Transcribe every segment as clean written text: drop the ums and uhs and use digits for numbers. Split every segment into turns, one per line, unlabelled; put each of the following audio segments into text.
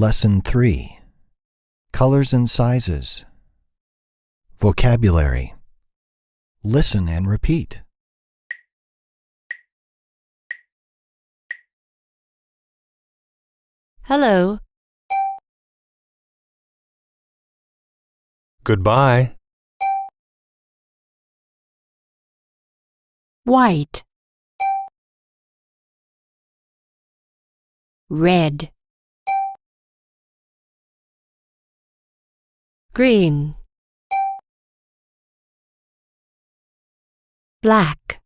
Lesson 3. Colors and sizes. Vocabulary. Listen and repeat.
Hello.
Goodbye.
White. Red. Green. Black.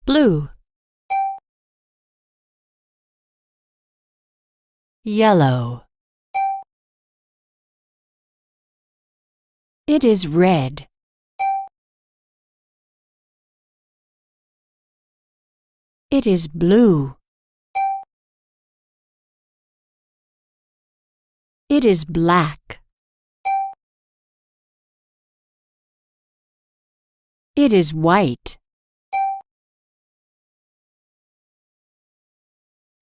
Blue. Yellow. It is red. It is blue. It is black. It is white.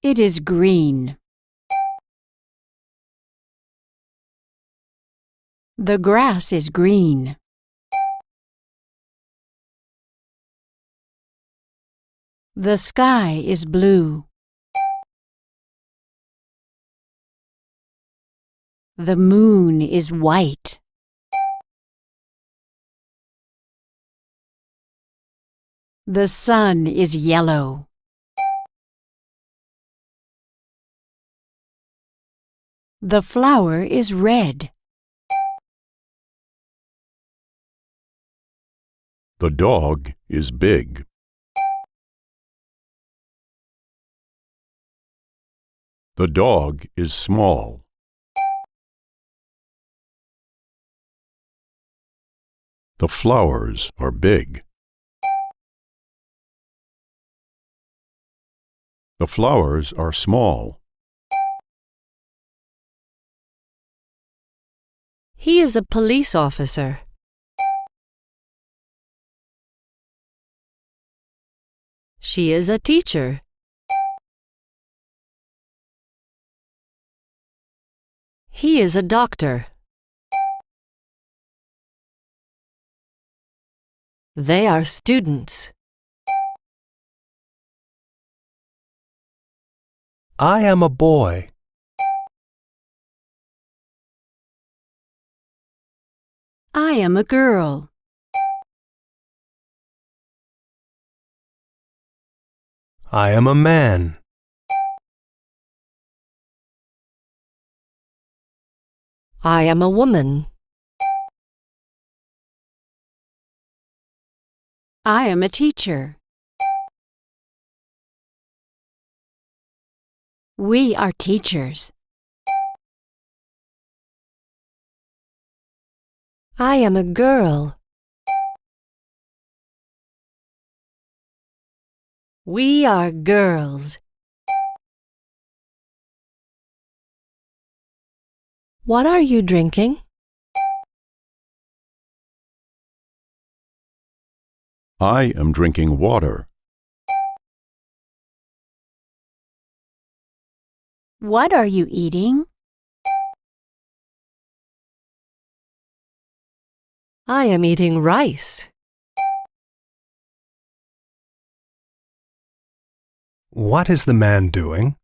It is green. The grass is green. The sky is blue. The moon is white. The sun is yellow. The flower is red.
The dog is big. The dog is small. The flowers are big. The flowers are small.
He is a police officer. She is a teacher. He is a doctor. They are students.
I am a boy.
I am a girl.
I am a man.
I am a woman. I am a teacher. We are teachers. I am a girl. We are girls. What are you drinking?
I am drinking water.
What are you eating? I am eating rice.
What is the man doing?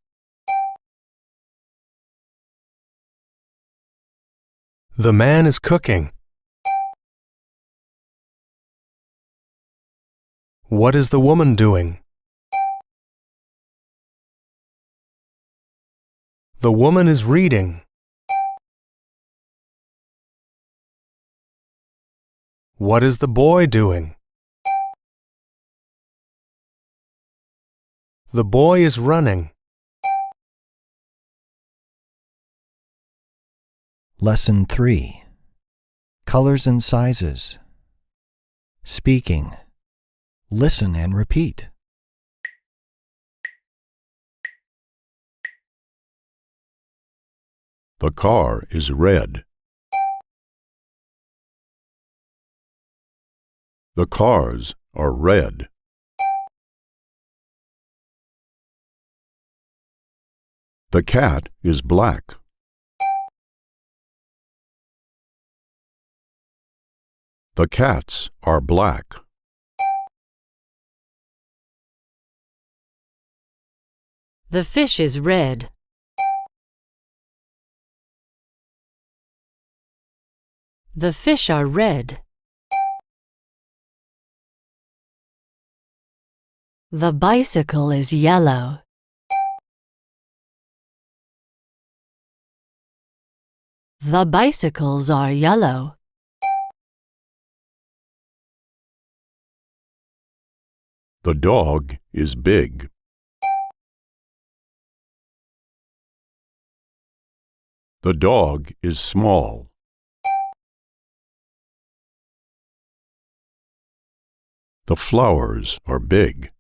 The man is cooking. What is the woman doing? The woman is reading. What is the boy doing? The boy is running.
Lesson 3. Colors and sizes. Speaking. Listen and repeat.
The car is red. The cars are red. The cat is black. The cats are black.
The fish is red. The fish are red. The bicycle is yellow. The bicycles are yellow.
The dog is big. The dog is small. The flowers are big.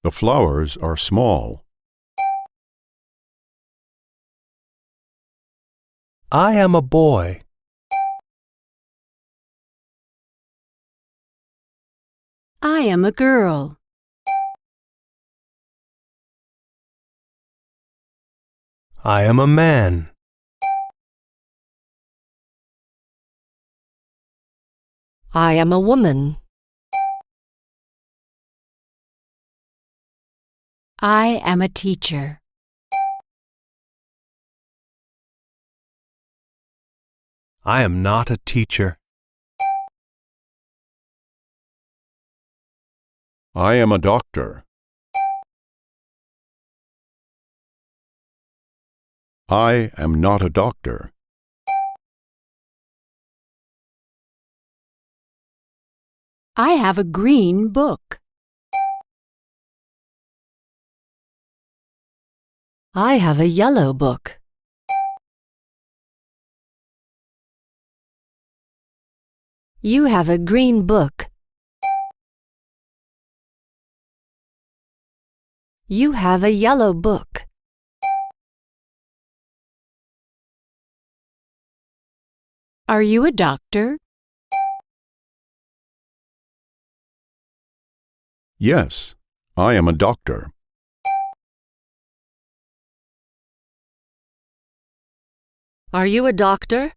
The flowers are small.
I am a boy.
I am a girl.
I am a man.
I am a woman. I am a teacher.
I am not a teacher.
I am a doctor. I am not a doctor.
I have a green book. I have a yellow book. You have a green book. You have a yellow book. Are you a doctor?
Yes, I am a doctor.
Are you a doctor?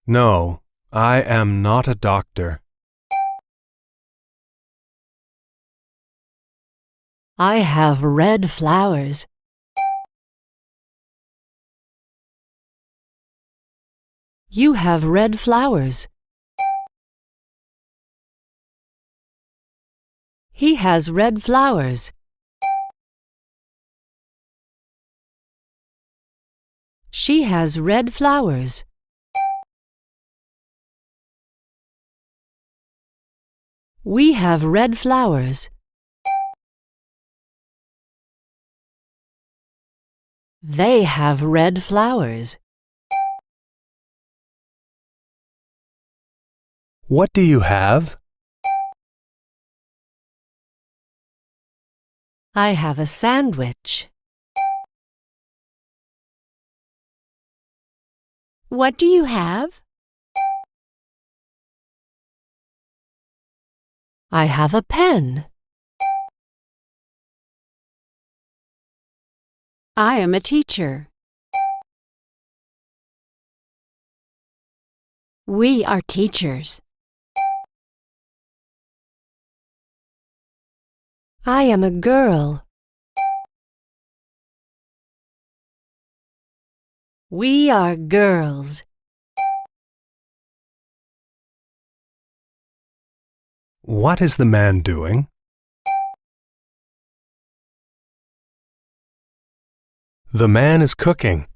No, I am not a doctor.
I have red flowers. You have red flowers. He has red flowers. She has red flowers. We have red flowers. They have red flowers.
What do you have?
I have a sandwich. What do you have? I have a pen. I am a teacher. We are teachers. I am a girl. We are girls.
What is the man doing? The man is cooking.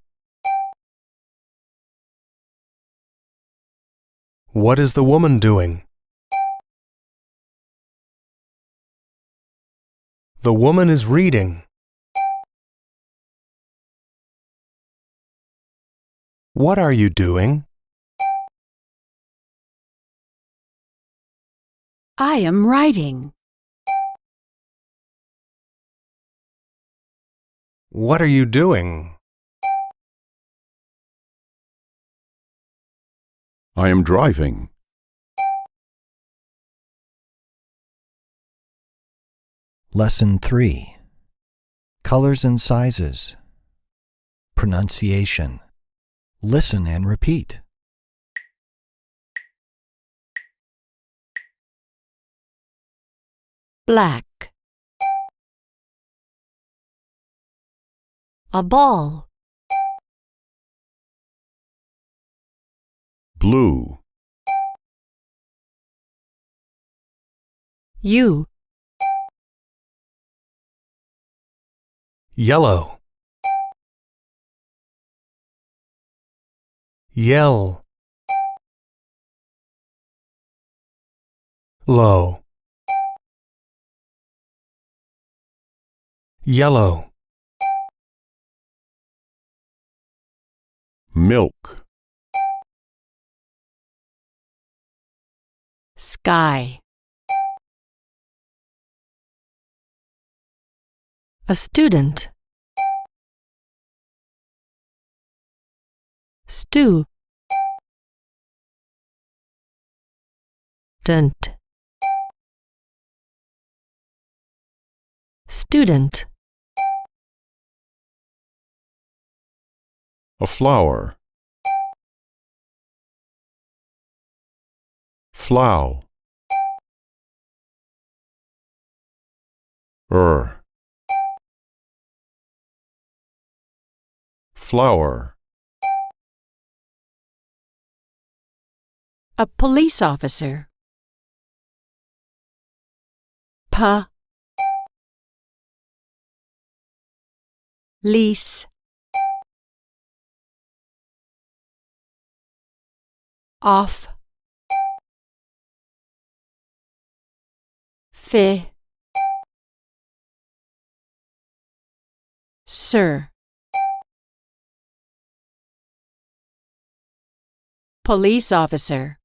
What is the woman doing? The woman is reading. What are you doing?
I am writing.
What are you doing?
I am driving.
Lesson 3. Colors and sizes. Pronunciation. Listen and repeat.
Black. A ball.
Blue.
You.
Yellow. Yell. Low. Yellow.
Milk.
Sky. A student. Stew. Dent. Student.
A flower. Flow. Flower.
A police officer. Lease. Off. Sir. Police officer.